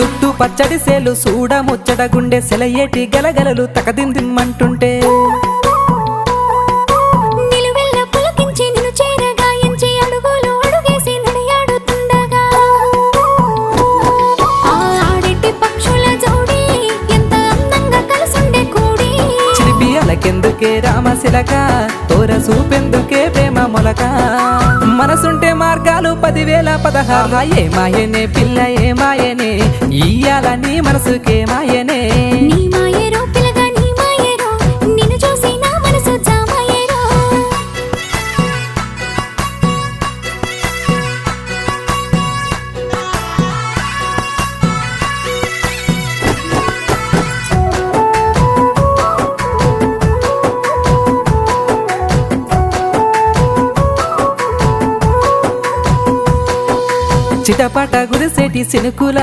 చుట్టూ పచ్చడి సేలు సూడ ముచ్చట గుండె సెలయేటి గలగలలు తకదిందిమ్మంటుంటే నిలువెల్ల పులకించి నిన్ను చేరగాయించి అడుగులు అడుగేసి నడియాడుతుండగా ఆడెట్టి పక్షుల జోడి ఎంత అందంగా కలుసుండే కూడి చిలిపి అలకెందుకే రామశిలక తోర సూపెందుకే ప్రేమ మొలక మనసుంటే మార్గాలు 10,016 ఏ మాయనే పిల్ల ఏ మాయనే ఇయ్యాల నీ మనసుకే మాయనే నీ మాయేరో పిల్లగా నీ మాయేరో నిన్ను చూసి నా మనసు జామాయేరో చిటపట గురిసేటి సినుకుల